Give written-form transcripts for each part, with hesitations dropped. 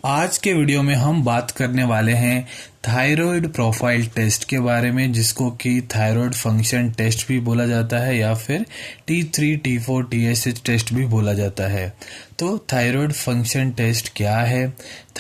आज के वीडियो में हम बात करने वाले हैं थायराइड प्रोफाइल टेस्ट के बारे में, जिसको कि थायराइड फंक्शन टेस्ट भी बोला जाता है या फिर T3, T4, TSH टेस्ट भी बोला जाता है। तो थायराइड फंक्शन टेस्ट क्या है,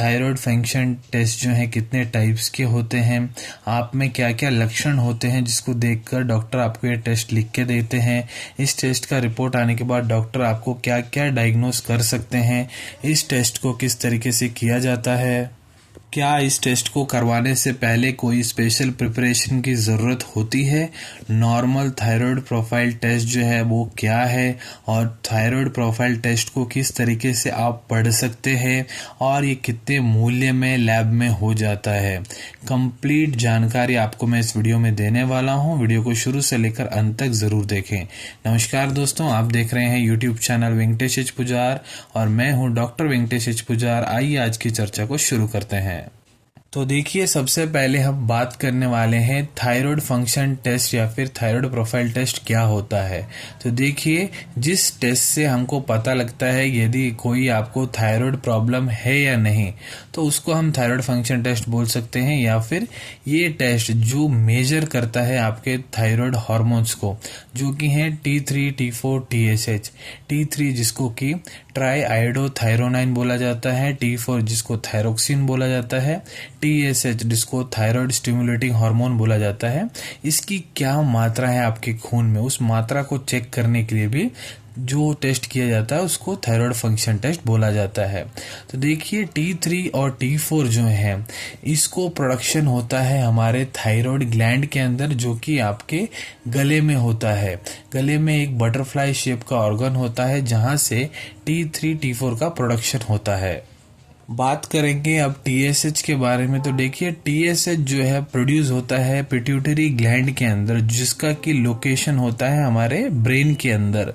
थायराइड फंक्शन टेस्ट जो है कितने टाइप्स के होते हैं, आप में क्या क्या लक्षण होते हैं जिसको देखकर डॉक्टर आपको ये टेस्ट लिख के देते हैं, इस टेस्ट का रिपोर्ट आने के बाद डॉक्टर आपको क्या क्या डायग्नोस कर सकते हैं, इस टेस्ट को किस तरीके से किया जाता है, क्या इस टेस्ट को करवाने से पहले कोई स्पेशल प्रिपरेशन की ज़रूरत होती है, नॉर्मल थायराइड प्रोफाइल टेस्ट जो है वो क्या है और थायराइड प्रोफाइल टेस्ट को किस तरीके से आप पढ़ सकते हैं और ये कितने मूल्य में लैब में हो जाता है। कंप्लीट जानकारी आपको मैं इस वीडियो में देने वाला हूँ। वीडियो को शुरू से लेकर अंत तक ज़रूर देखें। नमस्कार दोस्तों, आप देख रहे हैं यूट्यूब चैनल वेंकटेश एच पुजार और मैं हूँ डॉक्टर वेंकटेश एच पुजार। आइए आज की चर्चा को शुरू करते हैं। तो देखिए, सबसे पहले हम बात करने वाले हैं थायराइड फंक्शन टेस्ट या फिर थायराइड प्रोफाइल टेस्ट क्या होता है। तो देखिए, जिस टेस्ट से हमको पता लगता है यदि कोई आपको थायराइड प्रॉब्लम है या नहीं, तो उसको हम थायराइड फंक्शन टेस्ट बोल सकते हैं। या फिर ये टेस्ट जो मेजर करता है आपके थायराइड हार्मोन्स को, जो कि हैं T3, T4, TSH। T3 जिसको कि ट्राई आयोडोथायरोनाइन बोला जाता है, T4 जिसको थायरोक्सिन बोला जाता है, TSH जिसको थायराइड स्टिमुलेटिंग हार्मोन बोला जाता है। इसकी क्या मात्रा है आपके खून में, उस मात्रा को चेक करने के लिए भी जो टेस्ट किया जाता है उसको थायराइड फंक्शन टेस्ट बोला जाता है। तो देखिए, T3 और T4 जो है इसको प्रोडक्शन होता है हमारे थायराइड ग्लैंड के अंदर, जो कि आपके गले में होता है। गले में एक बटरफ्लाई शेप का ऑर्गन होता है जहां से T3, T4 का प्रोडक्शन होता है। बात करेंगे अब TSH के बारे में। तो देखिए, TSH जो है प्रोड्यूस होता है पिट्यूटरी ग्लैंड के अंदर, जिसका कि लोकेशन होता है हमारे ब्रेन के अंदर।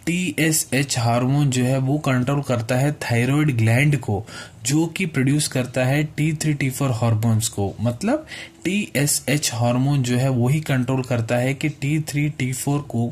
TSH हार्मोन जो है वो कंट्रोल करता है थायराइड ग्लैंड को, जो कि प्रोड्यूस करता है T3, T4 हार्मोन्स को। मतलब TSH हार्मोन जो है वही कंट्रोल करता है कि T3, T4 को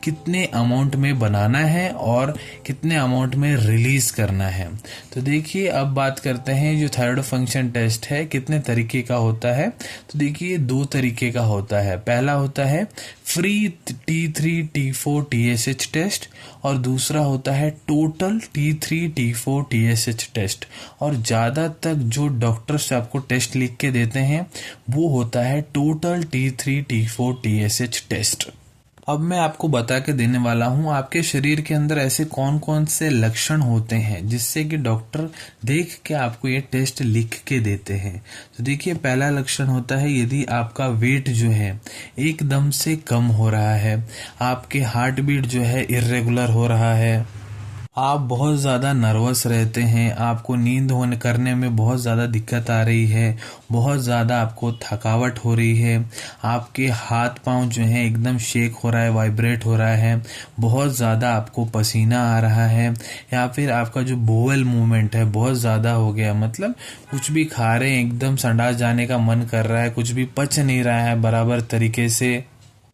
कितने अमाउंट में बनाना है और कितने अमाउंट में रिलीज करना है। तो देखिए, अब बात करते हैं जो थायराइड फंक्शन टेस्ट है कितने तरीके का होता है। तो देखिए, दो तरीके का होता है। पहला होता है free T3, T4, TSH test और दूसरा होता है total T3, T4, TSH test. और ज़्यादा तक जो डॉक्टर्स आपको टेस्ट लिख के देते हैं वो होता है total T3, T4, TSH test. अब मैं आपको बता के देने वाला हूँ आपके शरीर के अंदर ऐसे कौन कौन से लक्षण होते हैं जिससे कि डॉक्टर देख के आपको ये टेस्ट लिख के देते हैं। तो देखिए, पहला लक्षण होता है यदि आपका वेट जो है एकदम से कम हो रहा है, आपके हार्ट बीट जो है इर्रेगुलर हो रहा है, आप बहुत ज़्यादा नर्वस रहते हैं, आपको नींद होने करने में बहुत ज़्यादा दिक्कत आ रही है, बहुत ज़्यादा आपको थकावट हो रही है, आपके हाथ पांव जो है एकदम शेक हो रहा है, वाइब्रेट हो रहा है, बहुत ज़्यादा आपको पसीना आ रहा है, या फिर आपका जो बोवल मूवमेंट है बहुत ज़्यादा हो गया। मतलब कुछ भी खा रहे हैं एकदम संडास जाने का मन कर रहा है, कुछ भी पच नहीं रहा है बराबर तरीके से,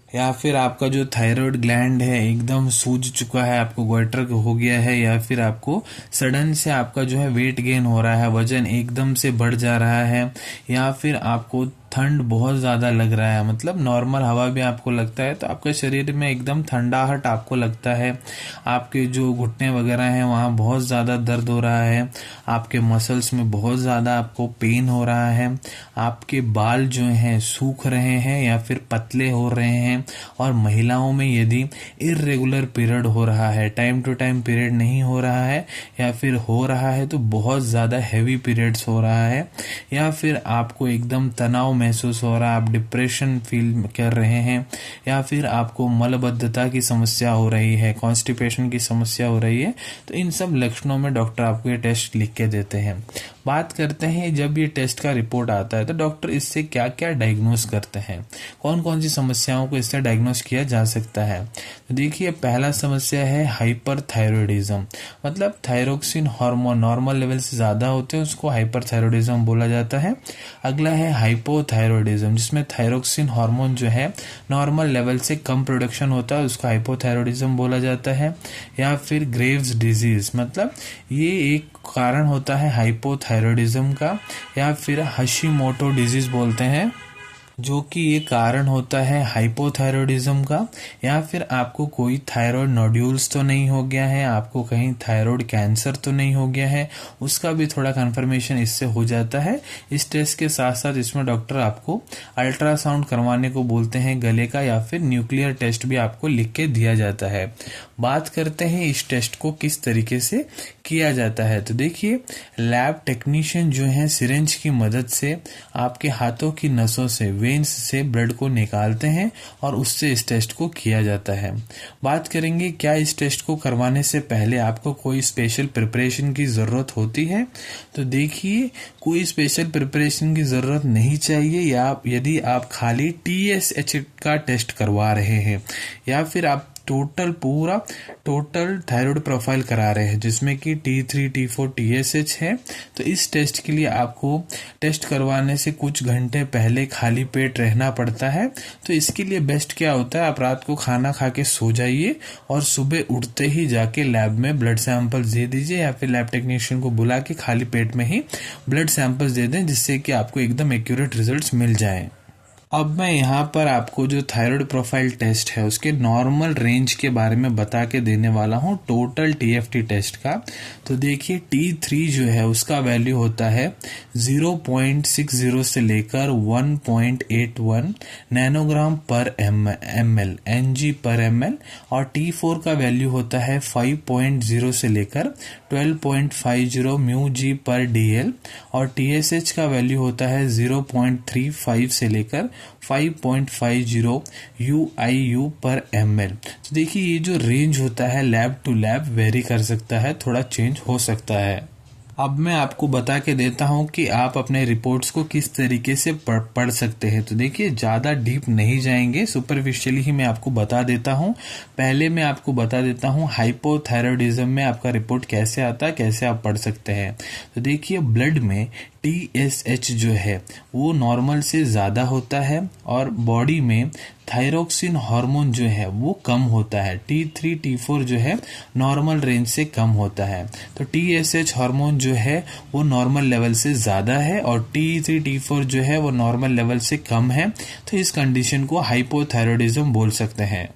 या फिर आपका जो थायराइड ग्लैंड है एकदम सूज चुका है, आपको गोइटर हो गया है, या फिर आपको सडन से आपका जो है वेट गेन हो रहा है, वजन एकदम से बढ़ जा रहा है, या फिर आपको ठंड बहुत ज़्यादा लग रहा है। मतलब नॉर्मल हवा भी आपको लगता है तो आपके शरीर में एकदम ठंडाहट आपको लगता है, आपके जो घुटने वगैरह हैं वहाँ बहुत ज़्यादा दर्द हो रहा है, आपके मसल्स में बहुत ज़्यादा आपको पेन हो रहा है, आपके बाल जो हैं सूख रहे हैं या फिर पतले हो रहे हैं, और महिलाओं में यदि इर्रेगुलर पीरियड हो रहा है, टाइम टू टाइम पीरियड नहीं हो रहा है, या फिर हो रहा है तो बहुत ज़्यादा हैवी पीरियड्स हो रहा है, या फिर आपको एकदम तनाव महसूस हो रहा है, आप डिप्रेशन फील कर रहे हैं, या फिर आपको मलबद्धता की समस्या हो रही है, कॉन्स्टिपेशन की समस्या हो रही है, तो इन सब लक्षणों में डॉक्टर आपको ये टेस्ट लिख के देते हैं। बात करते हैं जब ये टेस्ट का रिपोर्ट आता है तो डॉक्टर इससे क्या क्या डायग्नोस करते हैं, कौन कौन सी समस्याओं को इससे डायग्नोस किया जा सकता है। तो देखिए, पहला समस्या है हाइपरथायरॉयडिज्म। मतलब थायरोक्सिन हार्मोन नॉर्मल लेवल से ज़्यादा होते हैं, उसको हाइपरथायरॉयडिज्म बोला जाता है। अगला है हाइपोथायरॉयडिज्म, जिसमें थायरोक्सिन हार्मोन जो है नॉर्मल लेवल से कम प्रोडक्शन होता है, उसको हाइपोथायरॉयडिज्म बोला जाता है। या फिर ग्रेव्स डिजीज, मतलब ये एक कारण होता है हाइपोथायरॉयडिज्म का या फिर हशीमोटो डिजीज बोलते हैं, जो कि ये कारण होता है हाइपोथायरॉयडिज्म का, या फिर आपको कोई थायराइड नोड्यूल्स तो नहीं हो गया है, आपको कहीं थायराइड कैंसर तो नहीं हो गया है, उसका भी थोड़ा कंफर्मेशन इससे हो जाता है। इस टेस्ट के साथ साथ इसमें डॉक्टर आपको अल्ट्रासाउंड करवाने को बोलते हैं गले का, या फिर न्यूक्लियर टेस्ट भी आपको लिख के दिया जाता है। बात करते हैं इस टेस्ट को किस तरीके से किया जाता है। तो देखिए, लैब टेक्नीशियन जो है सिरिंज की मदद से आपके हाथों की नसों से, वेन्स से ब्लड को निकालते हैं और उससे इस टेस्ट को किया जाता है। बात करेंगे क्या इस टेस्ट को करवाने से पहले आपको कोई स्पेशल प्रिपरेशन की ज़रूरत होती है। तो देखिए, कोई स्पेशल प्रिपरेशन की ज़रूरत नहीं चाहिए, या यदि आप खाली TSH का टेस्ट करवा रहे हैं या फिर आप टोटल थायराइड प्रोफाइल करा रहे हैं जिसमें कि T3, T4, TSH है, तो इस टेस्ट के लिए आपको टेस्ट करवाने से कुछ घंटे पहले खाली पेट रहना पड़ता है। तो इसके लिए बेस्ट क्या होता है, आप रात को खाना खा के सो जाइए और सुबह उठते ही जाके लैब में ब्लड सैंपल्स दे दीजिए, या फिर लैब टेक्नीशियन को बुला के खाली पेट में ही ब्लड सैंपल्स दे दें, जिससे कि आपको एकदम एक्यूरेट रिजल्ट्स मिल जाएं। अब मैं यहाँ पर आपको जो थायराइड प्रोफाइल टेस्ट है उसके नॉर्मल रेंज के बारे में बता के देने वाला हूँ टोटल TFT टेस्ट का। तो देखिए, T3 जो है उसका वैल्यू होता है 0.60 से लेकर 1.81 नैनोग्राम पर ml Ng पर ml, और T4 का वैल्यू होता है 5.0 से लेकर 12.50 μg पर dl, और TSH का वैल्यू होता है 0.35 से लेकर 5.50 UIU पर ml। तो देखिए, ये जो रेंज होता है लैब टू लैब वेरी कर सकता है, थोड़ा चेंज हो सकता है। अब मैं आपको बता के देता हूं कि आप अपने रिपोर्ट्स को किस तरीके से पढ़ सकते हैं। तो देखिए, ज़्यादा डीप नहीं जाएंगे, सुपरफिशियली ही मैं आपको बता देता हूं। पहले मैं आपको बता देता हूं हाइपोथायरॉयडिज्म में आपका रिपोर्ट कैसे आता है, कैसे आप पढ़ सकते हैं। तो देखिए, ब्लड में TSH जो है वो नॉर्मल से ज़्यादा होता है, और बॉडी में थायरोक्सिन हार्मोन जो है वो कम होता है। T3, T4 जो है नॉर्मल रेंज से कम होता है। तो TSH हार्मोन जो है वो नॉर्मल लेवल से ज़्यादा है, और T3, T4 जो है वो नॉर्मल लेवल से कम है। तो इस कंडीशन को हाइपोथायरॉयडिज्म बोल सकते हैं।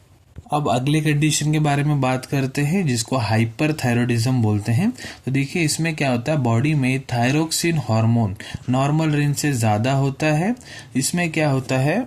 अब अगले कंडीशन के बारे में बात करते हैं जिसको हाइपरथायरॉयडिज्म बोलते हैं। तो देखिए, इसमें क्या होता है, बॉडी में थायरोक्सिन हार्मोन नॉर्मल रेंज से ज़्यादा होता है। इसमें क्या होता है,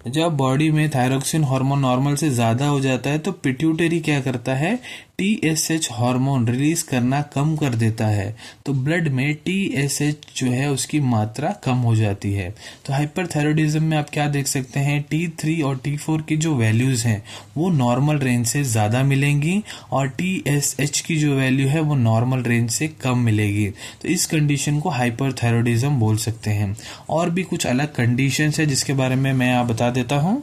जब बॉडी में थायरोक्सिन हार्मोन नॉर्मल से ज़्यादा हो जाता है तो पिट्यूटरी क्या करता है, TSH हार्मोन रिलीज करना कम कर देता है। तो ब्लड में TSH जो है उसकी मात्रा कम हो जाती है। तो हाइपरथायरॉयडिज्म में आप क्या देख सकते हैं, T3 और T4 की जो वैल्यूज हैं वो नॉर्मल रेंज से ज़्यादा मिलेंगी, और TSH की जो वैल्यू है वो नॉर्मल रेंज से कम मिलेगी। तो इस कंडीशन को हाइपरथायरॉयडिज्म बोल सकते हैं। और भी कुछ अलग कंडीशंस है जिसके बारे में मैं आप बता देता हूँ।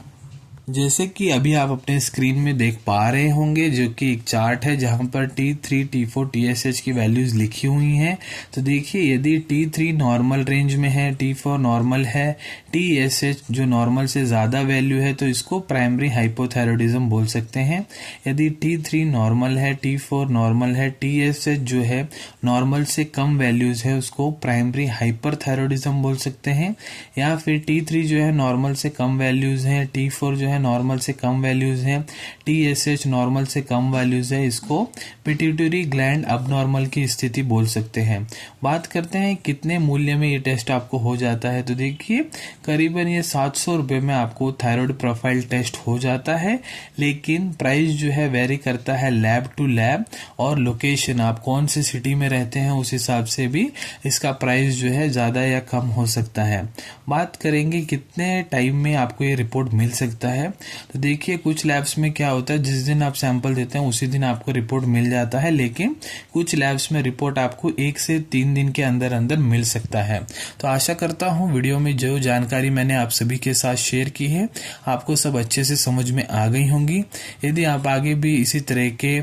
जैसे कि अभी आप अपने स्क्रीन में देख पा रहे होंगे, जो कि एक चार्ट है जहां पर T3, T4, TSH की वैल्यूज लिखी हुई हैं। तो देखिए, यदि T3 नॉर्मल रेंज में है, T4 नॉर्मल है, TSH जो नॉर्मल से ज़्यादा वैल्यू है, तो इसको प्राइमरी हाइपोथायरॉयडिज्म बोल सकते हैं। यदि T3 नॉर्मल है, T4 नॉर्मल है, TSH जो है नॉर्मल से कम वैल्यूज है, उसको प्राइमरी हाइपरथायरॉयडिज्म बोल सकते हैं। या फिर T3 जो है नॉर्मल से कम वैल्यूज है, T4 जो है नॉर्मल से कम वैल्यूज हैं, TSH नॉर्मल से कम वैल्यूज है, इसको पिट्यूटरी ग्लैंड अबनॉर्मल की स्थिति बोल सकते हैं। बात करते हैं कितने मूल्य में ये टेस्ट आपको हो जाता है। तो देखिए, करीबन ये 700 रुपये में आपको थायराइड प्रोफाइल टेस्ट हो जाता है, लेकिन प्राइस जो है वेरी करता है लैब टू लैब, और लोकेशन आप कौन सी सिटी में रहते हैं उस हिसाब से भी इसका प्राइस जो है ज़्यादा या कम हो सकता है। बात करेंगे कितने टाइम में आपको ये रिपोर्ट मिल सकता है। तो देखिए, कुछ लैब्स में क्या होता है, जिस दिन आप सैंपल देते हैं उसी दिन आपको रिपोर्ट मिल जाता है, लेकिन कुछ लैब्स में रिपोर्ट आपको 1 से 3 दिन के अंदर अंदर मिल सकता है। तो आशा करता हूँ वीडियो में जो जानकारी मैंने आप सभी के साथ शेयर की है आपको सब अच्छे से समझ में आ गई होंगी। यदि आप आगे भी इसी तरह के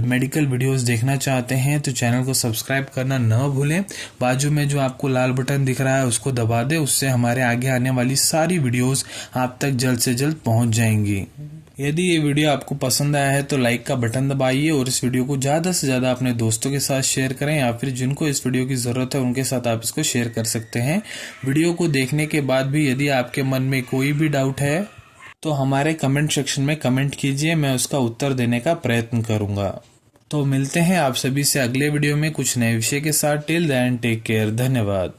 मेडिकल वीडियोस देखना चाहते हैं तो चैनल को सब्सक्राइब करना न भूलें। बाजू में जो आपको लाल बटन दिख रहा है उसको दबा दें, उससे हमारे आगे आने वाली सारी वीडियोस आप तक जल्द से जल्द पहुंच जाएंगी। यदि ये वीडियो आपको पसंद आया है तो लाइक का बटन दबाइए और इस वीडियो को ज़्यादा से ज़्यादा अपने दोस्तों के साथ शेयर करें, या फिर जिनको इस वीडियो की ज़रूरत है उनके साथ आप इसको शेयर कर सकते हैं। वीडियो को देखने के बाद भी यदि आपके मन में कोई भी डाउट है तो हमारे कमेंट सेक्शन में कमेंट कीजिए, मैं उसका उत्तर देने का प्रयत्न करूँगा। तो मिलते हैं आप सभी से अगले वीडियो में कुछ नए विषय के साथ। टिल देन टेक केयर, धन्यवाद।